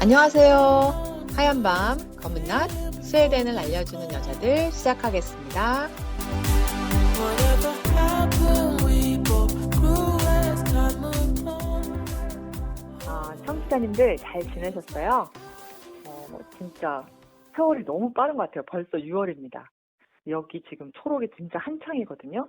안녕하세요. 하얀 밤, 검은 낮, 스웨덴을 알려주는 여자들 시작하겠습니다. 청취자님들 잘 지내셨어요? 진짜 세월이 너무 빠른 것 같아요. 벌써 6월입니다. 여기 지금 초록이 진짜 한창이거든요.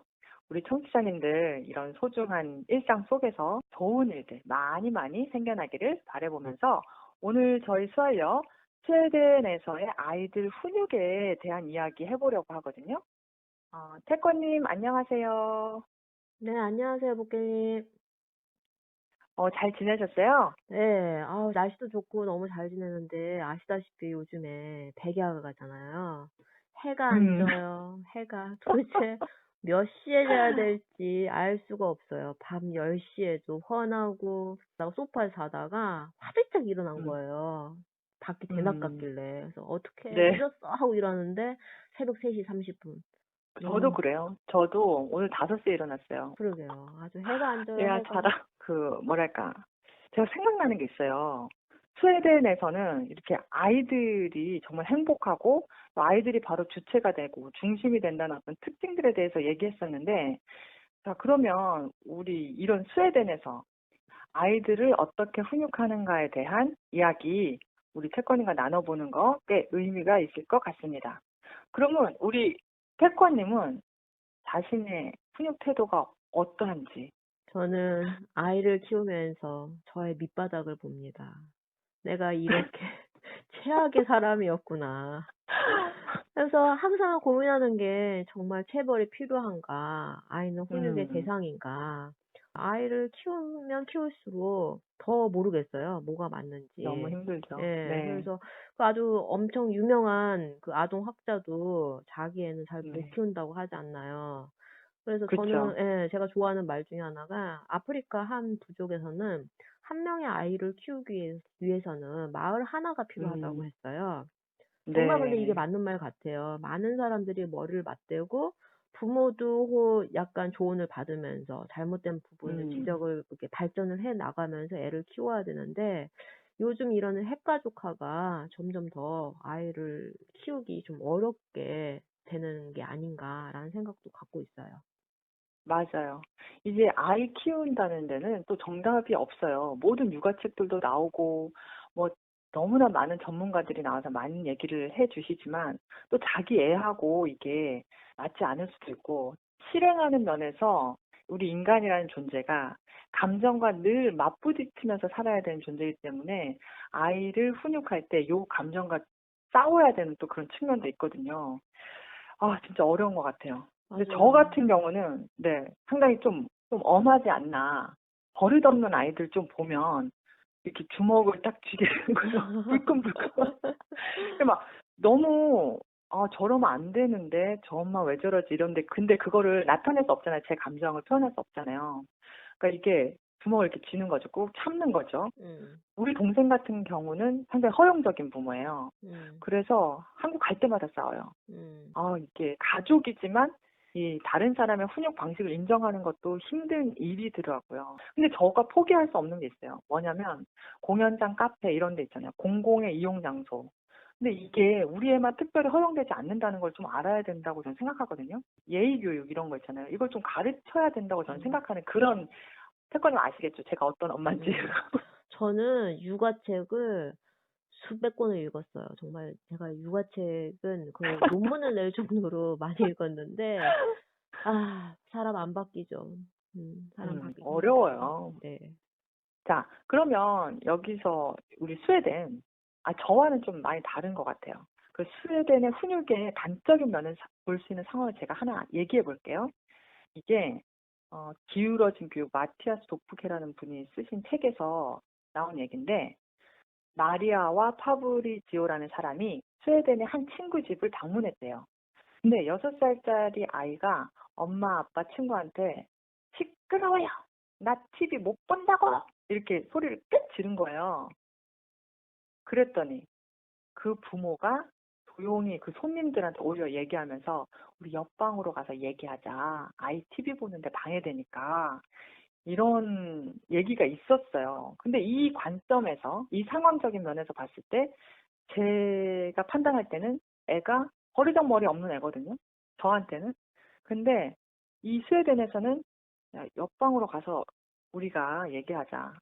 우리 청취자님들 이런 소중한 일상 속에서 좋은 일들 많이 많이 생겨나기를 바라보면서 오늘 저희 수알려 스웨덴에서의 아이들 훈육에 대한 이야기 해보려고 하거든요. 태권님 안녕하세요. 네, 안녕하세요, 복귀님. 잘 지내셨어요? 네, 날씨도 좋고 너무 잘 지내는데, 아시다시피 요즘에 백야가 가잖아요. 해가 안 져요, 해가. 도대체 몇 시에 자야 될지 알 수가 없어요. 밤 10시에도 훤하고, 나 소파에 자다가 화들짝 일어난 음, 거예요. 밖이 대낮 음, 같길래. 그래서 어떻게 네. 늦었어? 하고 일어났는데, 새벽 3시 30분. 저도 너무, 그래요. 저도 오늘 5시에 일어났어요. 그러게요. 아주 해가 안 져요, 얘가 해가. 자다, 뭐랄까. 제가 생각나는 게 있어요. 스웨덴에서는 이렇게 아이들이 정말 행복하고 또 아이들이 바로 주체가 되고 중심이 된다는 어떤 특징들에 대해서 얘기했었는데, 자, 그러면 우리 이런 스웨덴에서 아이들을 어떻게 훈육하는가에 대한 이야기 우리 태권님과 나눠보는 거 꽤 의미가 있을 것 같습니다. 그러면 우리 태권님은 자신의 훈육 태도가 어떠한지. 저는 아이를 키우면서 저의 밑바닥을 봅니다. 내가 이렇게 최악의 사람이었구나. 그래서 항상 고민하는 게 정말 체벌이 필요한가, 아이는 훈육의 음, 대상인가. 아이를 키우면 키울수록 더 모르겠어요. 뭐가 너무 맞는지. 힘들죠. 예, 네, 그래서 그 아주 엄청 유명한 그 아동학자도 자기 애는 잘 못 네, 키운다고 하지 않나요? 그래서 저는, 그쵸. 예, 제가 좋아하는 말 중에 하나가 아프리카 한 부족에서는 한 명의 아이를 키우기 위해서는 마을 하나가 필요하다고 음, 했어요. 정말 근데 이게 네, 맞는 말 같아요. 많은 사람들이 머리를 맞대고 부모도 약간 조언을 받으면서 잘못된 부분을 음, 지적을 이렇게 발전을 해 나가면서 애를 키워야 되는데 요즘 이런 핵가족화가 점점 더 아이를 키우기 좀 어렵게 되는 게 아닌가라는 생각도 갖고 있어요. 맞아요. 이제 아이 키운다는 데는 또 정답이 없어요. 모든 육아책들도 나오고, 뭐, 너무나 많은 전문가들이 나와서 많은 얘기를 해 주시지만, 또 자기 애하고 이게 맞지 않을 수도 있고, 실행하는 면에서 우리 인간이라는 존재가 감정과 늘 맞부딪히면서 살아야 되는 존재이기 때문에, 아이를 훈육할 때 요 감정과 싸워야 되는 또 그런 측면도 있거든요. 진짜 어려운 것 같아요. 근데 저 맞아요. 같은 경우는, 네, 상당히 좀 엄하지 않나. 버릇없는 아이들 좀 보면, 이렇게 주먹을 딱 쥐게 되는 거예요. 불끈불끈. 근데 막, 너무, 저러면 안 되는데, 저 엄마 왜 저러지? 이런데, 근데 그거를 나타낼 수 없잖아요. 제 감정을 표현할 수 없잖아요. 그러니까 이게 주먹을 이렇게 쥐는 거죠. 꾹 참는 거죠. 음, 우리 동생 같은 경우는 상당히 허용적인 부모예요. 음, 그래서 한국 갈 때마다 싸워요. 음, 이게 가족이지만 이 다른 사람의 훈육 방식을 인정하는 것도 힘든 일이더라고요. 근데 저가 포기할 수 없는 게 있어요. 뭐냐면 공연장, 카페 이런 데 있잖아요. 공공의 이용 장소. 근데 이게 우리 애만 특별히 허용되지 않는다는 걸 좀 알아야 된다고 저는 생각하거든요. 예의 교육 이런 거 있잖아요. 이걸 좀 가르쳐야 된다고 저는 음, 생각하는 그런 태권님 아시겠죠? 제가 어떤 엄마인지. 음. 저는 육아책을 수백 권을 읽었어요. 정말 제가 육아책은 거의 논문을 낼 정도로 많이 읽었는데, 사람 안 바뀌죠. 사람 바뀌기 힘들죠. 어려워요. 네. 자, 그러면 여기서 우리 스웨덴, 저와는 좀 많이 다른 것 같아요. 그 스웨덴의 훈육의 단적인 면을 볼 수 있는 상황을 제가 하나 얘기해 볼게요. 이게, 기울어진 교육, 마티아스 도프케라는 분이 쓰신 책에서 나온 얘기인데, 마리아와 파브리지오라는 사람이 스웨덴의 한 친구 집을 방문했대요. 근데 6살짜리 아이가 엄마, 아빠, 친구한테 시끄러워요. 나 TV 못 본다고. 이렇게 소리를 꽤 지른 거예요. 그랬더니 그 부모가 조용히 그 손님들한테 오히려 얘기하면서 우리 옆방으로 가서 얘기하자. 아이 TV 보는데 방해되니까 이런 얘기가 있었어요. 근데 이 관점에서, 이 상황적인 면에서 봤을 때 제가 판단할 때는 애가 버리장머리 없는 애거든요. 저한테는. 근데 이 스웨덴에서는 야, 옆방으로 가서 우리가 얘기하자.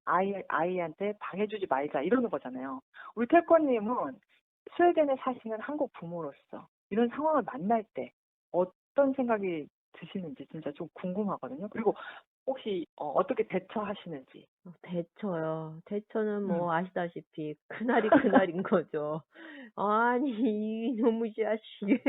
아이한테 방해주지 말자. 이러는 거잖아요. 우리 태권님은 스웨덴에 사시는 한국 부모로서 이런 상황을 만날 때 어떤 생각이 드시는지 진짜 좀 궁금하거든요. 그리고 혹시 어떻게 대처하시는지. 대처요. 대처는 음, 뭐 아시다시피 그날이 그날인 거죠. 아니 이놈의 자식.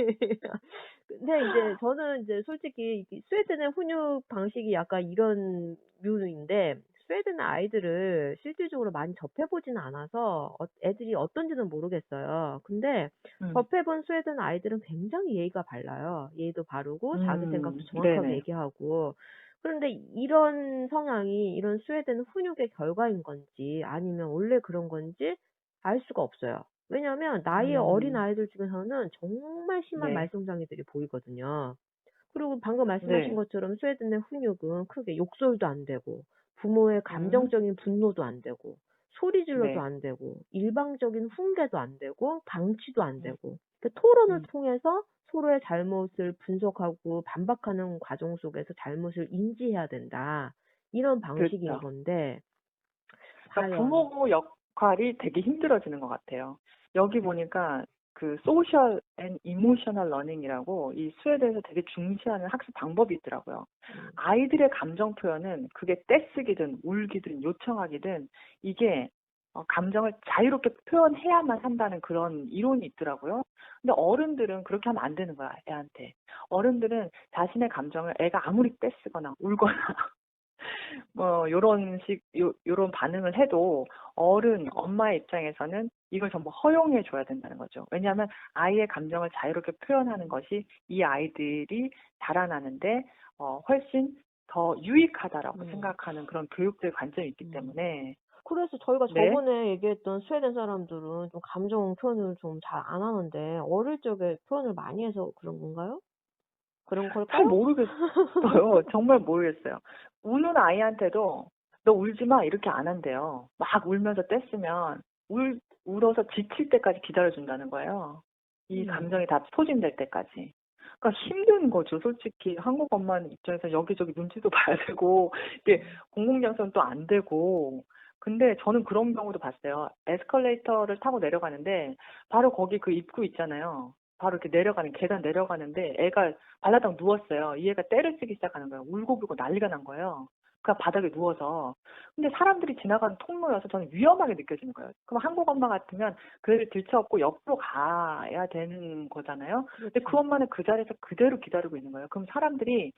근데 이제 저는 이제 솔직히 이 스웨덴의 훈육 방식이 약간 이런 류인데 스웨덴 아이들을 실질적으로 많이 접해보지는 않아서 애들이 어떤지는 모르겠어요. 근데 음, 접해본 스웨덴 아이들은 굉장히 예의가 발라요. 예의도 바르고 자기 생각도 정확하게 네네. 얘기하고. 그런데 이런 성향이 이런 스웨덴 훈육의 결과인 건지 아니면 원래 그런 건지 알 수가 없어요. 왜냐하면 나이의 어린 음, 아이들 중에서는 정말 심한 네, 말썽장애들이 보이거든요. 그리고 방금 말씀하신 네, 것처럼 스웨덴의 훈육은 크게 욕설도 안 되고 부모의 음, 감정적인 분노도 안 되고 소리 질러도 네, 안 되고 일방적인 훈계도 안 되고 방치도 안 음, 되고 그 토론을 음, 통해서 서로의 잘못을 분석하고 반박하는 과정 속에서 잘못을 인지해야 된다. 이런 방식인 그렇죠. 건데 그러니까 과연 부모 역할이 되게 힘들어지는 것 같아요. 여기 보니까 그 소셜 앤 이모셔널 러닝이라고 이 스웨덴에서 되게 중시하는 학습 방법이 있더라고요. 음, 아이들의 감정 표현은 그게 떼쓰기든 울기든 요청하기든 이게 감정을 자유롭게 표현해야만 한다는 그런 이론이 있더라고요. 근데 어른들은 그렇게 하면 안 되는 거야, 애한테. 어른들은 자신의 감정을 애가 아무리 떼쓰거나 울거나 요런 반응을 해도 엄마의 입장에서는 이걸 전부 허용해 줘야 된다는 거죠. 왜냐하면 아이의 감정을 자유롭게 표현하는 것이 이 아이들이 자라나는데 훨씬 더 유익하다라고 음, 생각하는 그런 교육적 관점이 있기 음. 때문에, 그래서 저희가 네. 저번에 얘기했던 스웨덴 사람들은 좀 감정 표현을 좀 잘 안 하는데 어릴 적에 표현을 많이 해서 그런 건가요? 그런 잘 걸까요? 모르겠어요. 정말 모르겠어요. 우는 아이한테도 너 울지 마 이렇게 안 한대요. 막 울면서 떼쓰면 울어서 지칠 때까지 기다려준다는 거예요. 이 음, 감정이 다 소진될 때까지. 그러니까 힘든 거죠. 솔직히 한국 엄마 입장에서 여기저기 눈치도 봐야 되고 이게 공공장소는 또 안 되고. 근데 저는 그런 경우도 봤어요. 에스컬레이터를 타고 내려가는데 바로 거기 그 입구 있잖아요. 바로 이렇게 내려가는 계단 내려가는데 애가 발라당 누웠어요. 이 애가 떼를 쓰기 시작하는 거예요. 울고 불고 난리가 난 거예요. 그 바닥에 누워서. 근데 사람들이 지나가는 통로여서 저는 위험하게 느껴지는 거예요. 그럼 한국 엄마 같으면 그 애를 들쳐업고 옆으로 가야 되는 거잖아요. 근데 그 그렇죠. 엄마는 그 자리에서 그대로 기다리고 있는 거예요. 그럼 사람들이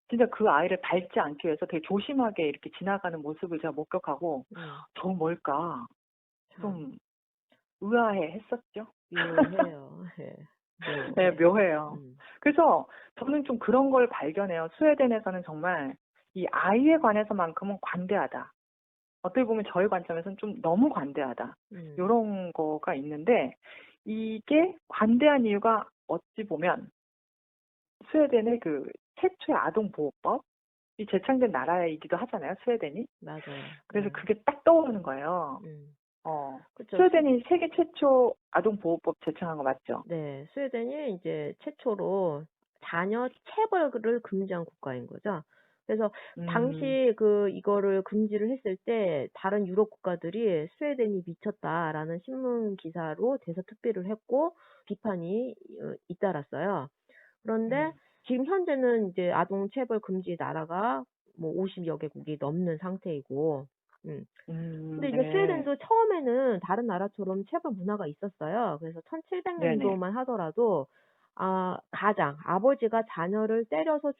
진짜 그 아이를 밟지 않기 위해서 되게 조심하게 이렇게 지나가는 모습을 제가 목격하고 음, 저 뭘까 참 좀 의아해 했었죠. 묘해요. 예, 네, 묘해. 묘해요. 음, 그래서 저는 좀 그런 걸 발견해요. 스웨덴에서는 정말 이 아이에 관해서만큼은 관대하다. 어떻게 보면 저희 관점에서는 좀 너무 관대하다. 음, 이런 거가 있는데 이게 관대한 이유가 어찌 보면 스웨덴의 그 최초의 아동보호법이 제창된 나라이기도 하잖아요. 스웨덴이. 맞아요. 그래서 네. 그게 딱 떠오르는 거예요. 그렇죠. 스웨덴이 세계 최초 아동보호법 제창한 거 맞죠? 네, 스웨덴이 이제 최초로 자녀 체벌을 금지한 국가인 거죠. 그래서 음, 당시 이거를 금지를 했을 때 다른 유럽 국가들이 스웨덴이 미쳤다라는 신문 기사로 대서특필을 했고 비판이 잇따랐어요. 그런데 음, 지금 현재는 이제 아동 체벌 금지 나라가 뭐 50여 개국이 넘는 상태이고, 음. 근데 이제 네. 스웨덴도 처음에는 다른 나라처럼 체벌 문화가 있었어요. 그래서 네네. 1700년도만 하더라도 가장 아버지가 자녀를 때려서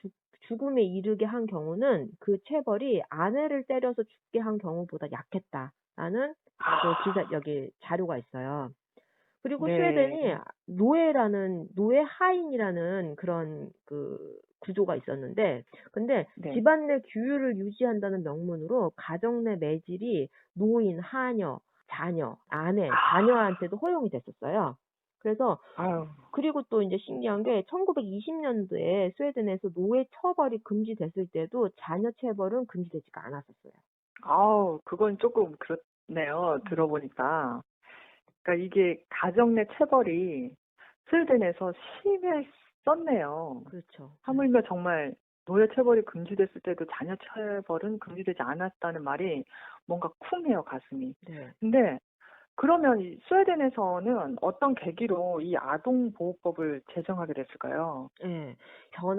죽음에 이르게 한 경우는 그 체벌이 아내를 때려서 죽게 한 경우보다 약했다라는 아, 여기 자료가 있어요. 그리고 네. 스웨덴이 노예 하인이라는 그런 구조가 있었는데, 근데 네. 집안 내 규율을 유지한다는 명분으로 가정 내 매질이 노인, 하녀, 자녀, 아내, 아, 자녀한테도 허용이 됐었어요. 그래서 아유, 그리고 또 이제 신기한 게 1920년도에 스웨덴에서 노예 처벌이 금지됐을 때도 자녀 체벌은 금지되지가 않았었어요. 아우, 그건 조금 그렇네요. 들어보니까. 그러니까 이게 가정 내 체벌이 스웨덴에서 심했었네요. 그렇죠. 하물며 정말 노예 체벌이 금지됐을 때도 자녀 체벌은 금지되지 않았다는 말이 뭔가 쿵해요, 가슴이. 네. 근데 그러면 이 스웨덴에서는 어떤 계기로 이 아동보호법을 제정하게 됐을까요? 예.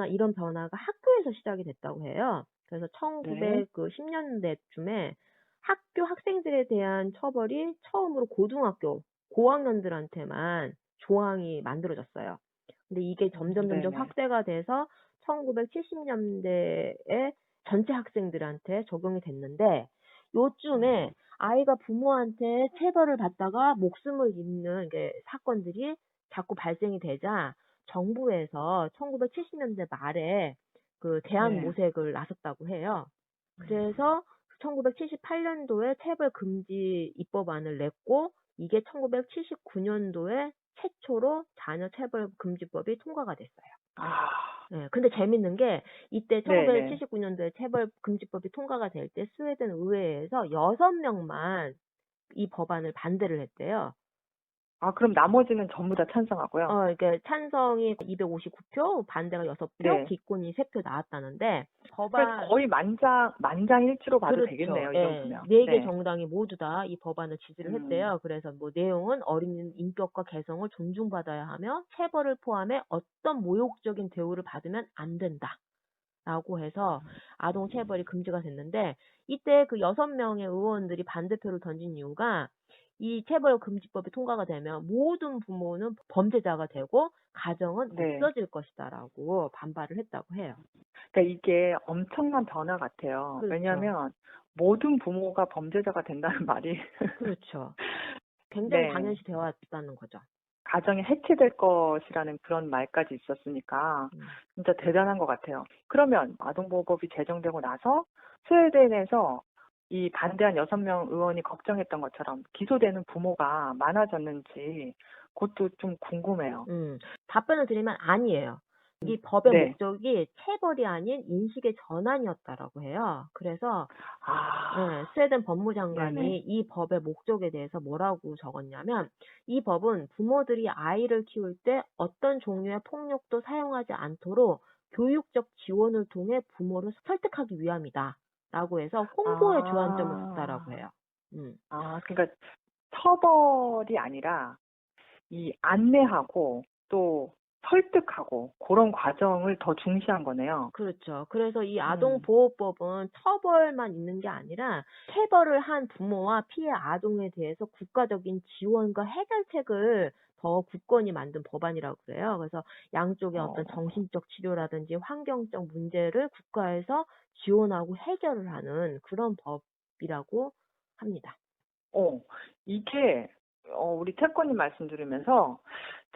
이런 변화가 학교에서 시작이 됐다고 해요. 그래서 네. 1910년대쯤에 학교 학생들에 대한 처벌이 처음으로 고등학교 고학년들한테만 조항이 만들어졌어요. 근데 이게 점점 네네. 확대가 돼서 1970년대에 전체 학생들한테 적용이 됐는데 요쯤에 아이가 부모한테 체벌을 받다가 목숨을 잃는 게 사건들이 자꾸 발생이 되자 정부에서 1970년대 말에 그 대안 네. 모색을 나섰다고 해요. 그래서 1978년도에 체벌 금지 입법안을 냈고 이게 1979년도에 최초로 자녀 체벌 금지법이 통과가 됐어요. 아, 예, 근데 재밌는 게 이때 네네. 1979년도에 체벌 금지법이 통과가 될 때 스웨덴 의회에서 6명만 이 법안을 반대를 했대요. 아, 그럼 나머지는 전부 다 찬성하고요? 이게 찬성이 259표, 반대가 6표, 네. 기권이 3표 나왔다는데 그러니까 거의 만장일치로 봐도 그렇죠. 되겠네요, 이 예. 정도면. 4개 네. 정당이 모두 다 이 법안을 지지를 음, 했대요. 그래서 뭐 내용은 어린이는 인격과 개성을 존중받아야 하며 체벌을 포함해 어떤 모욕적인 대우를 받으면 안 된다. 라고 해서 아동 체벌이 금지가 됐는데 이때 그 6명의 의원들이 반대표를 던진 이유가 이 체벌 금지법이 통과가 되면 모든 부모는 범죄자가 되고 가정은 네. 없어질 것이다라고 반발을 했다고 해요. 그러니까 이게 엄청난 변화 같아요. 그렇죠. 왜냐하면 모든 부모가 범죄자가 된다는 말이 그렇죠. 굉장히 네, 당연시 되어 왔다는 거죠. 가정이 해체될 것이라는 그런 말까지 있었으니까 진짜 대단한 것 같아요. 그러면 아동보호법이 제정되고 나서 스웨덴에서 이 반대한 6명 의원이 걱정했던 것처럼 기소되는 부모가 많아졌는지 그것도 좀 궁금해요. 답변을 드리면 아니에요. 이 법의 네. 목적이 체벌이 아닌 인식의 전환이었다라고 해요. 그래서 아, 스웨덴 법무장관이 네네. 이 법의 목적에 대해서 뭐라고 적었냐면 이 법은 부모들이 아이를 키울 때 어떤 종류의 폭력도 사용하지 않도록 교육적 지원을 통해 부모를 설득하기 위함이다. 라고 해서 홍보에 주안점을 뒀다라고 해요. 그러니까 처벌이 아니라 이 안내하고 또 설득하고 그런 과정을 더 중시한 거네요. 그렇죠. 그래서 이 음. 아동보호법은 처벌만 있는 게 아니라 체벌을 한 부모와 피해 아동에 대해서 국가적인 지원과 해결책을 더 굳건히 만든 법안이라고 그래요. 그래서 양쪽의 어떤 정신적 치료라든지 환경적 문제를 국가에서 지원하고 해결을 하는 그런 법이라고 합니다. 이게 우리 태권님 말씀 들으면서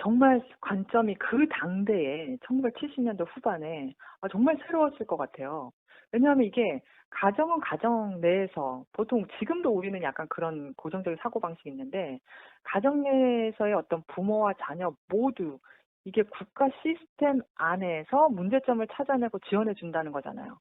정말 관점이 그 당대에 1970년대 후반에 정말 새로웠을 것 같아요. 왜냐하면 이게 가정은 가정 내에서 보통 지금도 우리는 약간 그런 고정적인 사고방식이 있는데 가정 내에서의 어떤 부모와 자녀 모두 이게 국가 시스템 안에서 문제점을 찾아내고 지원해 준다는 거잖아요.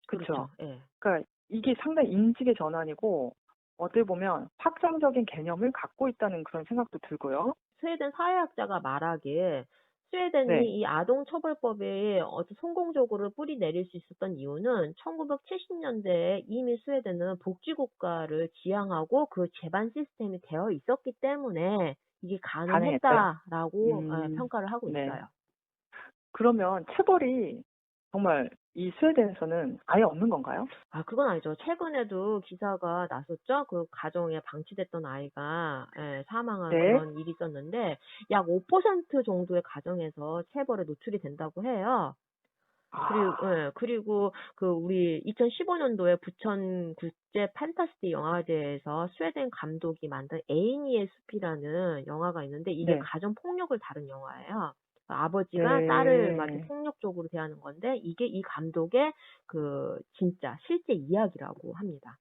그렇죠? 예. 그러니까 이게 상당히 인식의 전환이고 어떻게 보면 확장적인 개념을 갖고 있다는 그런 생각도 들고요. 스웨덴 사회학자가 말하기에 네. 스웨덴이 이 아동처벌법에 성공적으로 뿌리 내릴 수 있었던 이유는 1970년대에 이미 스웨덴은 복지국가를 지향하고 그 재반 시스템이 되어 있었기 때문에 이게 가능했어요. 가능했다라고 평가를 하고 네. 있어요. 그러면 체벌이 정말 이 스웨덴에서는 아예 없는 건가요? 그건 아니죠. 최근에도 기사가 났었죠. 그 가정에 방치됐던 아이가 사망한 네. 그런 일이 있었는데 약 5% 정도의 가정에서 체벌에 노출이 된다고 해요. 그리고 우리 2015년도에 부천 국제 판타스틱 영화제에서 스웨덴 감독이 만든 에이니의 숲이라는 영화가 있는데 이게 네. 가정 폭력을 다룬 영화예요. 아버지가 딸을 막 이렇게 폭력적으로 대하는 건데 이게 이 감독의 진짜 실제 이야기라고 합니다.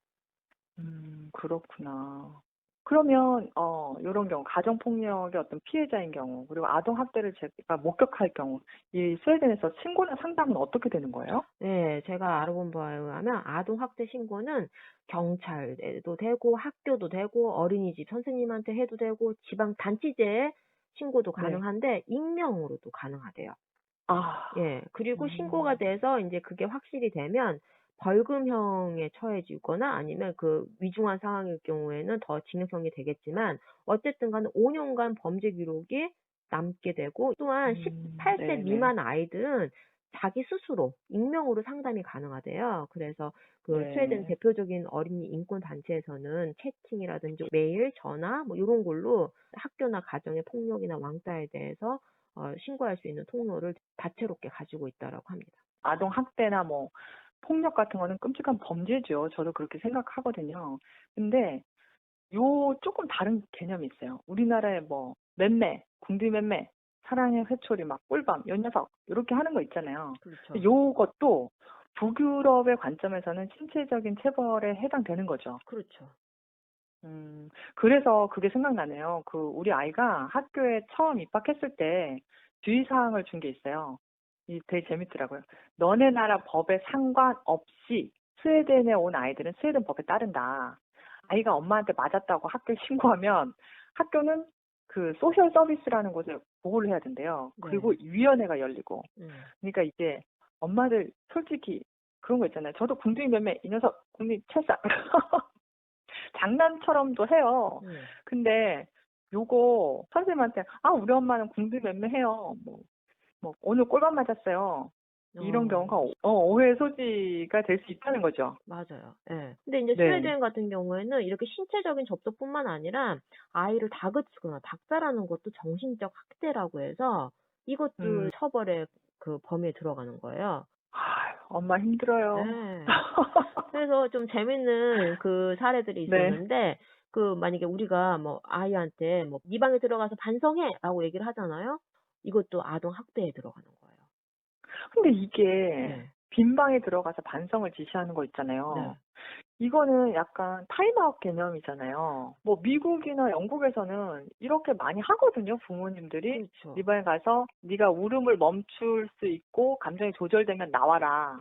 그렇구나. 그러면 요런 경우 가정폭력의 어떤 피해자인 경우 그리고 아동학대를 제가 목격할 경우 이 스웨덴에서 신고나 상담은 어떻게 되는 거예요? 네, 제가 알아본 바에 의하면 아동학대 신고는 경찰에도 되고 학교도 되고 어린이집 선생님한테 해도 되고 지방 단체제에 신고도 네. 가능한데 익명으로도 가능하대요. 아. 예. 그리고 신고가 돼서 인제 그게 확실히 되면 벌금형에 처해지거나 아니면 그 위중한 상황일 경우에는 더 징역형이 되겠지만 어쨌든 간에 5 년간 범죄 기록이 남게 되고 또한 18세 네네. 미만 아이들은 자기 스스로 익명으로 상담이 가능하대요. 그래서 그 스웨덴 네. 대표적인 어린이 인권 단체에서는 채팅이라든지 메일, 전화 뭐 요런 걸로 학교나 가정의 폭력이나 왕따에 대해서 신고할 수 있는 통로를 다채롭게 가지고 있다라고 합니다. 아동 학대나 뭐 폭력 같은 거는 끔찍한 범죄죠. 저도 그렇게 생각하거든요. 근데 요 조금 다른 개념이 있어요. 우리나라에 뭐 맴매, 궁디 맴매, 사랑의 회초리, 막 꿀밤, 연녀석 이렇게 하는 거 있잖아요. 그렇죠. 요것도 북유럽의 관점에서는 신체적인 체벌에 해당되는 거죠. 그렇죠. 그래서 그게 생각나네요. 그 우리 아이가 학교에 처음 입학했을 때 주의사항을 준 게 있어요. 이 되게 재밌더라고요. 너네 나라 법에 상관없이 스웨덴에 온 아이들은 스웨덴 법에 따른다. 아이가 엄마한테 맞았다고 학교에 신고하면 학교는 그 소셜 서비스라는 곳에 보고를 해야 된대요. 네. 그리고 위원회가 열리고. 그러니까 이제 엄마들 솔직히 그런 거 있잖아요. 저도 궁둥이 매매 이 녀석 궁둥이 찰싹 장난처럼도 해요. 근데 요거 선생님한테 우리 엄마는 궁둥이 맴매해요. 뭐 오늘 꼴밤 맞았어요. 이런 경우가 오해 소지가 될 수 있다는 거죠. 맞아요. 예. 근데 인제 네. 스웨덴 같은 경우에는 이렇게 신체적인 접촉뿐만 아니라 아이를 다그치거나 닥달하는 것도 정신적 학대라고 해서 이것도 처벌의 그 범위에 들어가는 거예요. 엄마 힘들어요. 예. 그래서 좀 재밌는 그 사례들이 네. 있었는데 그 만약에 우리가 뭐 아이한테 뭐 "네 방에 들어가서 반성해."라고 얘기를 하잖아요. 이것도 아동 학대에 들어가는 거예요. 근데 이게 네. 빈 방에 들어가서 반성을 지시하는 거 있잖아요. 네. 이거는 약간 타임아웃 개념이잖아요. 뭐 미국이나 영국에서는 이렇게 많이 하거든요, 부모님들이. 그렇죠. 네 방에 가서 네가 울음을 멈출 수 있고 감정이 조절되면 나와라.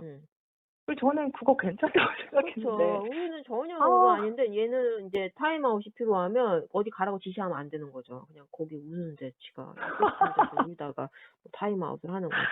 그리고 저는 그거 괜찮다고 그렇죠. 생각했는데. 우리는 전혀 그거 아닌데 얘는 이제 타임아웃이 필요하면 어디 가라고 지시하면 안 되는 거죠. 그냥 거기 우는데 지가 있고 싶은 데서 울다가 뭐 타임아웃을 하는 거죠.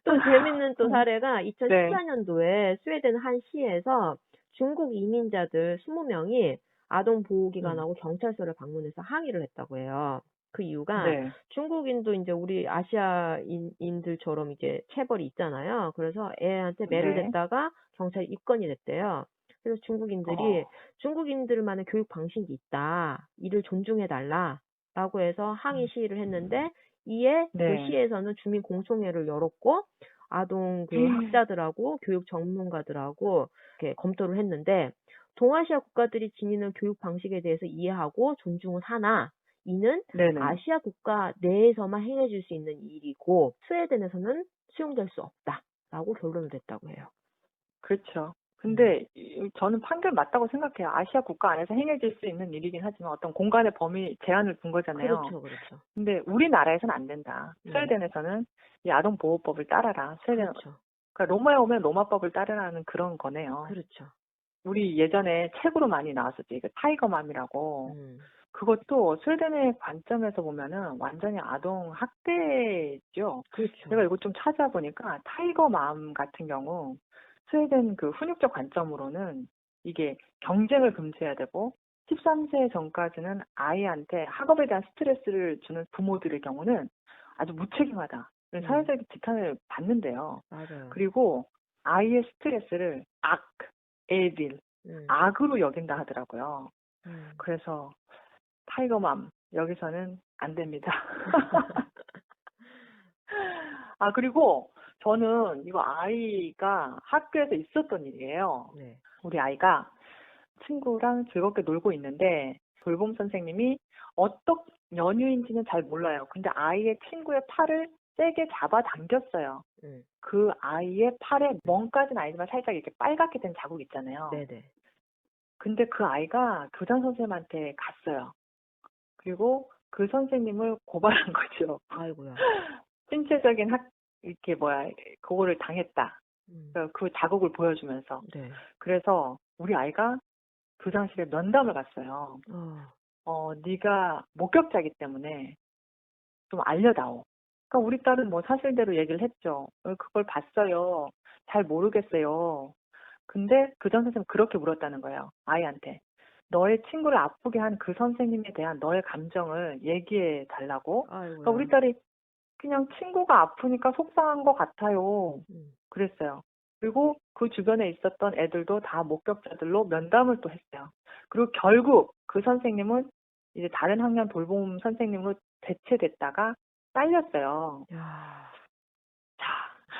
또 재밌는 또 사례가 네. 2014년도에 스웨덴 한 시에서 중국 이민자들 20명이 아동 보호기관하고 경찰서를 방문해서 항의를 했다고 해요. 그 이유가 네. 중국인도 이제 우리 아시아인들처럼 이제 체벌이 있잖아요. 그래서 애한테 매를 네. 댔다가 경찰이 입건이 됐대요. 그래서 중국인들이 중국인들만의 교육 방식이 있다. 이를 존중해 달라라고 해서 항의 시위를 했는데 이에 그 네. 시에서는 주민 공청회를 열었고 아동 그 학자들하고 교육 전문가들하고 이렇게 검토를 했는데 동아시아 국가들이 지니는 교육 방식에 대해서 이해하고 존중은 하나 이는 네네. 아시아 국가 내에서만 행해질 수 있는 일이고 스웨덴에서는 수용될 수 없다라고 결론을 냈다고 해요. 그렇죠. 근데 저는 판결 맞다고 생각해요. 아시아 국가 안에서 행해질 수 있는 일이긴 하지만 어떤 공간의 범위 제한을 둔 거잖아요. 그렇죠, 그렇죠. 근데 우리나라에서는 안 된다. 스웨덴에서는 이 아동보호법을 따라라. 그렇죠. 그러니까 로마에 오면 로마법을 따르라는 그런 거네요. 그렇죠. 우리 예전에 책으로 많이 나왔었죠. 이거 타이거맘이라고. 그것도 스웨덴의 관점에서 보면은 완전히 아동 학대죠. 그렇죠. 제가 이거 좀 찾아보니까 타이거맘 같은 경우 스웨덴 그 훈육적 관점으로는 이게 경쟁을 금지해야 되고 13세 전까지는 아이한테 학업에 대한 스트레스를 주는 부모들의 경우는 아주 무책임하다. 사회적 비판을 받는데요. 맞아요. 그리고 아이의 스트레스를 에빌, 악으로 여긴다 하더라고요. 그래서 타이거맘 여기서는 안 됩니다. 그리고 저는 이거 아이가 학교에서 있었던 일이에요. 네. 우리 아이가 친구랑 즐겁게 놀고 있는데 돌봄 선생님이 어떤 연유인지는 잘 몰라요. 근데 아이의 친구의 팔을 세게 잡아당겼어요. 그 아이의 팔에 멍까지는 아니지만 살짝 이렇게 빨갛게 된 자국 있잖아요. 네네. 근데 그 아이가 교장 선생님한테 갔어요. 그리고 그 선생님을 고발한 거죠. 아이고야. 신체적인 그거를 당했다. 음. 그 자국을 보여주면서. 네. 그래서 우리 아이가 교장실에 면담을 갔어요. 네가 목격자이기 때문에 좀 알려다오. 그러니까 우리 딸은 뭐 사실대로 얘기를 했죠. 그걸 봤어요. 잘 모르겠어요. 근데 교장 선생님은 그렇게 물었다는 거예요. 아이한테. 너의 친구를 아프게 한 그 선생님에 대한 너의 감정을 얘기해 달라고. 그러니까 우리 아이고야. 딸이 그냥 친구가 아프니까 속상한 것 같아요. 그랬어요. 그리고 그 주변에 있었던 애들도 다 목격자들로 면담을 또 했어요. 그리고 결국 그 선생님은 이제 다른 학년 돌봄 선생님으로 대체됐다가 잘렸어요. 야. 자,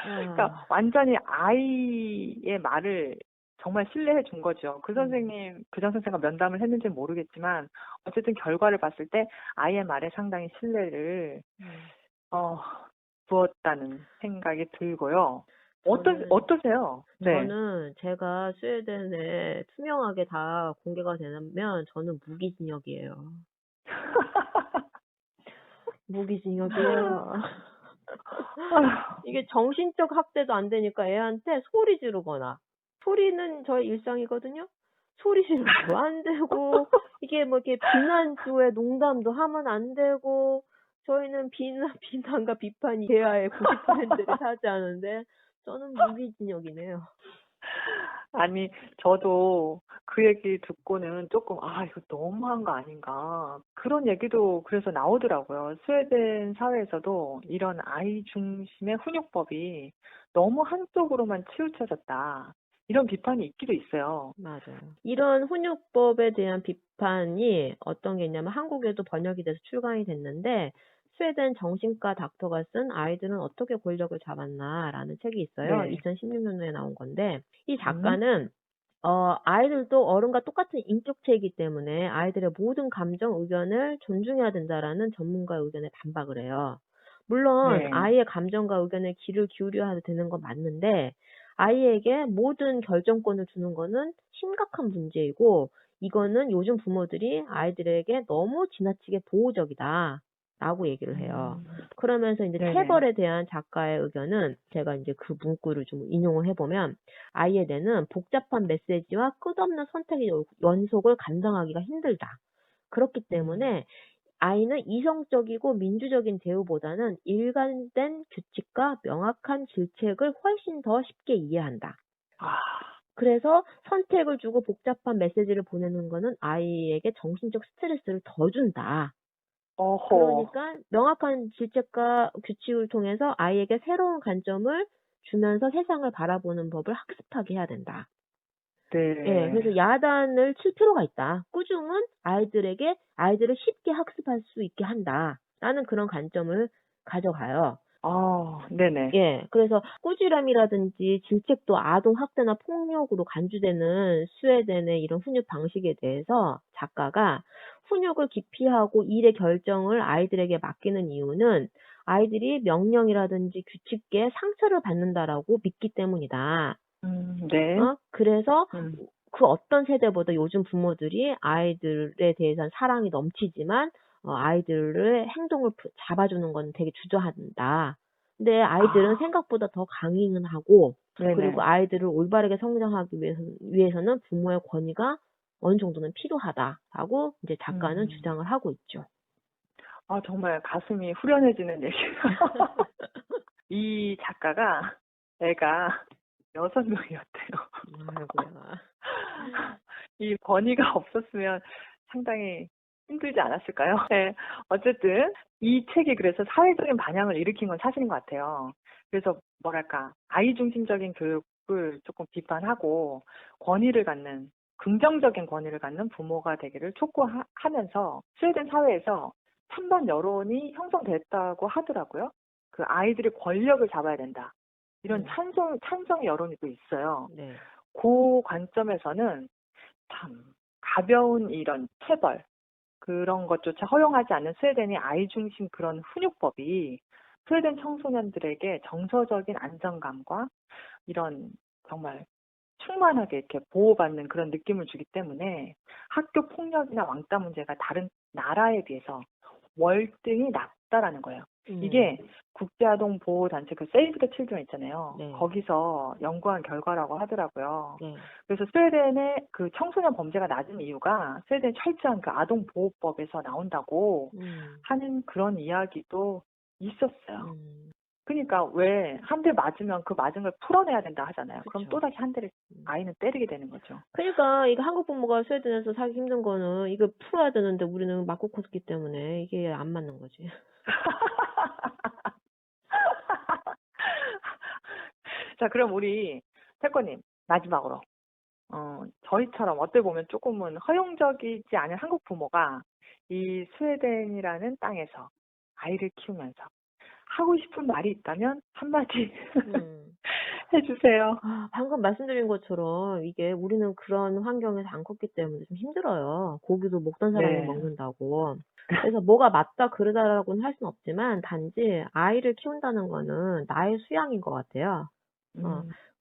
야. 그러니까 완전히 아이의 말을 정말 신뢰해 준 거죠. 그 선생님, 교장 선생님과 면담을 했는지는 모르겠지만 어쨌든 결과를 봤을 때 아이의 말에 상당히 신뢰를 부었다는 생각이 들고요. 어떠세요? 네. 저는 제가 스웨덴에 투명하게 다 공개가 되면 저는 무기징역이에요. 무기징역이에요. 이게 정신적 학대도 안 되니까 애한테 소리 지르거나, 소리는 저의 일상이거든요. 소리 지르면 안 되고, 이게 뭐 이렇게 비난조에 농담도 하면 안 되고, 저희는 비난과 비판이 대화의 90%를 차지하는데, 저는 무기징역이네요. 아니, 저도 그 얘기 듣고는 조금, 이거 너무한 거 아닌가. 그런 얘기도 그래서 나오더라고요. 스웨덴 사회에서도 이런 아이 중심의 훈육법이 너무 한쪽으로만 치우쳐졌다. 이런 비판이 있기도 있어요. 맞아요. 이런 훈육법에 대한 비판이 어떤 게 있냐면 한국에도 번역이 돼서 출간이 됐는데 스웨덴 정신과 닥터가 쓴 아이들은 어떻게 권력을 잡았나라는 책이 있어요. 네. 2016년도에 나온 건데 이 작가는 아이들도 어른과 똑같은 인격체이기 때문에 아이들의 모든 감정, 의견을 존중해야 된다라는 전문가의 의견에 반박을 해요. 물론 네. 아이의 감정과 의견에 귀를 기울여야 되는 건 맞는데 아이에게 모든 결정권을 주는 거는 심각한 문제이고 이거는 요즘 부모들이 아이들에게 너무 지나치게 보호적이다. 라고 얘기를 해요. 그러면서 이제 네네. 체벌에 대한 작가의 의견은 제가 이제 그 문구를 좀 인용을 해보면 아이의 뇌는 복잡한 메시지와 끝없는 선택의 연속을 감당하기가 힘들다. 그렇기 때문에 아이는 이성적이고 민주적인 대우보다는 일관된 규칙과 명확한 질책을 훨씬 더 쉽게 이해한다. 그래서 선택을 주고 복잡한 메시지를 보내는 거는 아이에게 정신적 스트레스를 더 준다. 어허. 그러니까 명확한 질책과 규칙을 통해서 아이에게 새로운 관점을 주면서 세상을 바라보는 법을 학습하게 해야 된다. 네. 예, 그래서 야단을 칠 필요가 있다. 꾸중은 아이들을 쉽게 학습할 수 있게 한다. 라는 그런 관점을 가져가요. 네네. 예, 그래서 꾸지람이라든지 질책도 아동 학대나 폭력으로 간주되는 스웨덴의 이런 훈육 방식에 대해서 작가가 훈육을 기피하고 일의 결정을 아이들에게 맡기는 이유는 아이들이 명령이라든지 규칙에 상처를 받는다라고 믿기 때문이다. 네. 그래서 그 어떤 세대보다 요즘 부모들이 아이들에 대해서는 사랑이 넘치지만 아이들의 행동을 잡아주는 건 되게 주저한다. 근데 아이들은 생각보다 더 강행은 하고 네네. 그리고 아이들을 올바르게 성장하기 위해서는 부모의 권위가 어느 정도는 필요하다라고 이제 작가는 주장을 하고 있죠. 정말 가슴이 후련해지는 얘기가. 이 작가가 애가 6명이었대요. 아이고야. 이 권위가 없었으면 상당히 힘들지 않았을까요? 네. 어쨌든 이 책이 그래서 사회적인 반향을 일으킨 건 사실인 것 같아요. 그래서 뭐랄까 아이 중심적인 교육을 조금 비판하고 긍정적인 권위를 갖는 부모가 되기를 촉구하면서 스웨덴 사회에서 찬반 여론이 형성됐다고 하더라고요. 그 아이들이 권력을 잡아야 된다. 이런 찬성 여론이 또 있어요. 네. 그 관점에서는 참 가벼운 이런 체벌 그런 것조차 허용하지 않는 스웨덴의 아이 중심 그런 훈육법이 스웨덴 청소년들에게 정서적인 안정감과 이런 정말 충만하게 이렇게 보호받는 그런 느낌을 주기 때문에 학교 폭력이나 왕따 문제가 다른 나라에 비해서 월등히 낮다라는 거예요. 이게 국제아동보호단체 그 세이브 더 칠드런 있잖아요. 네. 거기서 연구한 결과라고 하더라고요. 네. 그래서 스웨덴의 그 청소년 범죄가 낮은 이유가 스웨덴 철저한 그 아동보호법에서 나온다고 하는 그런 이야기도 있었어요. 그러니까 왜 한 대 맞으면 그 맞은 걸 풀어내야 된다 하잖아요. 그럼 그쵸. 또다시 한 대를 아이는 때리게 되는 거죠. 그러니까 이거 한국 부모가 스웨덴에서 살기 힘든 거는 이거 풀어야 되는데 우리는 맞고 컸기 때문에 이게 안 맞는 거지. 자, 그럼 우리 태권님 마지막으로 저희처럼 어떻게 보면 조금은 허용적이지 않은 한국 부모가 이 스웨덴이라는 땅에서 아이를 키우면서 하고 싶은 말이 있다면 한마디 해주세요. 방금 말씀드린 것처럼 이게 우리는 그런 환경에서 안 컸기 때문에 좀 힘들어요. 고기도 먹던 사람이 네. 먹는다고. 그래서 뭐가 맞다 그러다라고는 할 수는 없지만 단지 아이를 키운다는 거는 나의 수양인 것 같아요.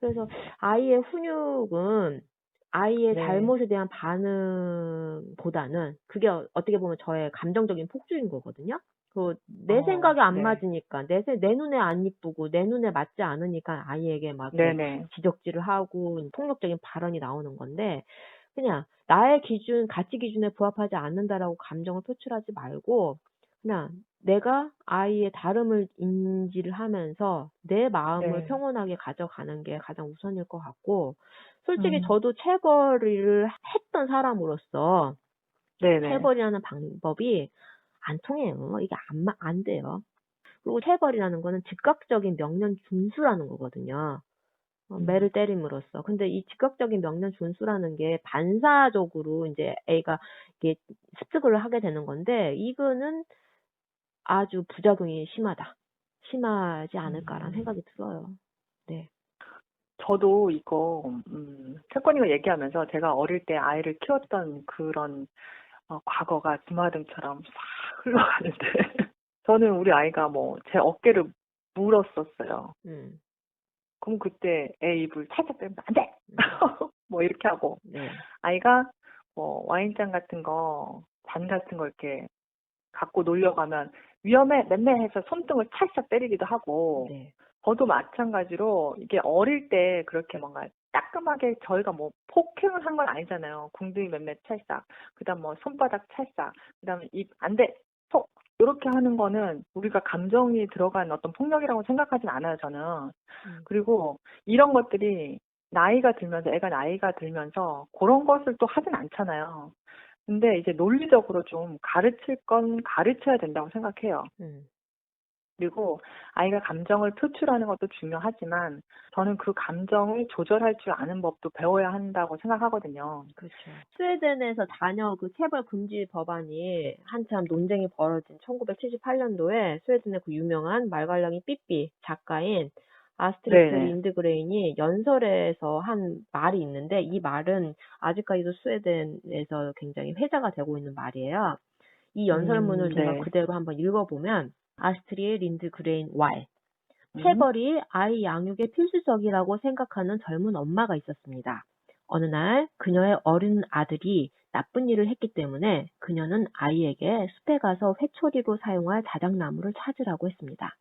그래서 아이의 훈육은 아이의 네. 잘못에 대한 반응보다는 그게 어떻게 보면 저의 감정적인 폭주인 거거든요. 내 생각에 안 네. 맞으니까, 내 눈에 안 이쁘고, 내 눈에 맞지 않으니까 아이에게 막 이렇게 네네. 지적질을 하고 폭력적인 발언이 나오는 건데, 그냥 나의 기준, 가치 기준에 부합하지 않는다라고 감정을 표출하지 말고, 그냥 내가 아이의 다름을 인지를 하면서 내 마음을 네. 평온하게 가져가는 게 가장 우선일 것 같고, 솔직히 음. 저도 체벌을 했던 사람으로서 네네. 체벌이라는 방법이 안 통해요. 이게 안 돼요. 그리고 체벌이라는 거는 즉각적인 명령 준수라는 거거든요. 매를 때림으로써. 근데 이 즉각적인 명령 준수라는 게 반사적으로 이제 애가 이게 습득을 하게 되는 건데, 이거는 아주 부작용이 심하지 않을까라는 생각이 들어요. 네. 저도 이거 태권이가 얘기하면서 제가 어릴 때 아이를 키웠던 그런 과거가 주마등처럼 싹 흘러가는데 저는 우리 아이가 뭐 제 어깨를 물었었어요. 그럼 그때 애 입을 살짝 빼면 안 돼! 뭐 이렇게 하고 네. 아이가 뭐 와인잔 같은 거, 잔 같은 거 이렇게 갖고 놀려가면 위험해, 맴매 해서 손등을 찰싹 때리기도 하고 네. 저도 마찬가지로 이게 어릴 때 그렇게 뭔가 따끔하게 저희가 뭐 폭행을 한 건 아니잖아요. 궁둥이 맴매 찰싹, 그다음 뭐 손바닥 찰싹, 그다음 입 안 돼, 톡 이렇게 하는 거는 우리가 감정이 들어간 어떤 폭력이라고 생각하진 않아요, 저는. 그리고 이런 것들이 나이가 들면서 애가 나이가 들면서 그런 것을 또 하진 않잖아요. 근데 이제 논리적으로 좀 가르칠 건 가르쳐야 된다고 생각해요. 그리고 아이가 감정을 표출하는 것도 중요하지만 저는 그 감정을 조절할 줄 아는 법도 배워야 한다고 생각하거든요. 그렇죠. 스웨덴에서 자녀 그 체벌 금지 법안이 한참 논쟁이 벌어진 1978년도에 스웨덴의 그 유명한 말괄량이 삐삐 작가인 아스트리드 네네. 린드그레인이 연설에서 한 말이 있는데, 이 말은 아직까지도 스웨덴에서 굉장히 회자가 되고 있는 말이에요. 이 연설문을 제가 네. 그대로 한번 읽어보면, 아스트리드 린드그레인 왈. 체벌이 아이 양육의 필수적이라고 생각하는 젊은 엄마가 있었습니다. 어느 날 그녀의 어린 아들이 나쁜 일을 했기 때문에 그녀는 아이에게 숲에 가서 회초리로 사용할 자작나무를 찾으라고 했습니다.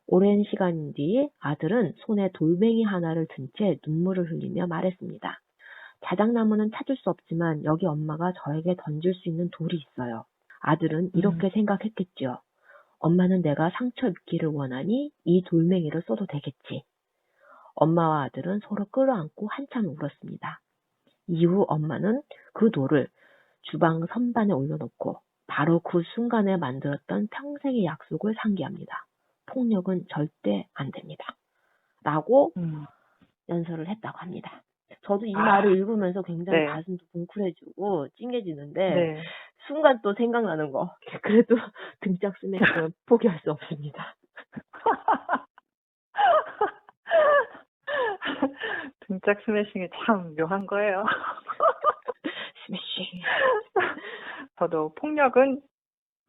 오랜 시간 뒤 아들은 손에 돌멩이 하나를 든 채 눈물을 흘리며 말했습니다. 자작나무는 찾을 수 없지만 여기 엄마가 저에게 던질 수 있는 돌이 있어요. 아들은 이렇게 생각했겠죠. 엄마는 내가 상처 입기를 원하니 이 돌멩이를 써도 되겠지. 엄마와 아들은 서로 끌어안고 한참 울었습니다. 이후 엄마는 그 돌을 주방 선반에 올려놓고 바로 그 순간에 만들었던 평생의 약속을 상기합니다. 폭력은 절대 안 됩니다. 라고 연설을 했다고 합니다. 저도 이 말을 읽으면서 굉장히 네. 가슴도 뭉클해지고 찡해지는데 네. 순간 또 생각나는 거. 그래도 등짝 스매싱은 포기할 수 없습니다. 등짝 스매싱이 참 묘한 거예요. 스매싱. 저도 폭력은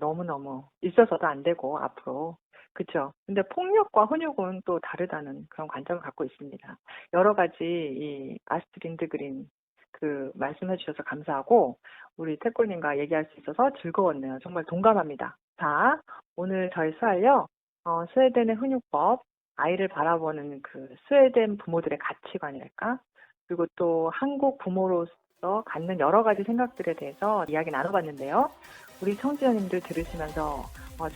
너무너무 있어서도 안 되고 앞으로 그쵸. 근데 폭력과 훈육은 또 다르다는 그런 관점을 갖고 있습니다. 여러 가지 이 아스트rid 린드그린 그 말씀해 주셔서 감사하고 우리 태골님과 얘기할 수 있어서 즐거웠네요. 정말 동감합니다. 자, 오늘 저희 수알요. 스웨덴의 훈육법, 아이를 바라보는 그 스웨덴 부모들의 가치관이랄까? 그리고 또 한국 부모로서 갖는 여러 가지 생각들에 대해서 이야기 나눠봤는데요. 우리 청취자님들 들으시면서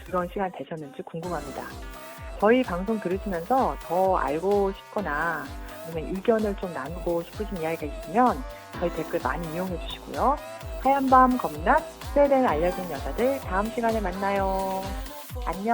즐거운 시간 되셨는지 궁금합니다. 저희 방송 들으시면서 더 알고 싶거나 아니면 의견을 좀 나누고 싶으신 이야기가 있으면 저희 댓글 많이 이용해 주시고요. 하얀 밤 검낮 스웨덴을 알려준 여자들 다음 시간에 만나요. 안녕.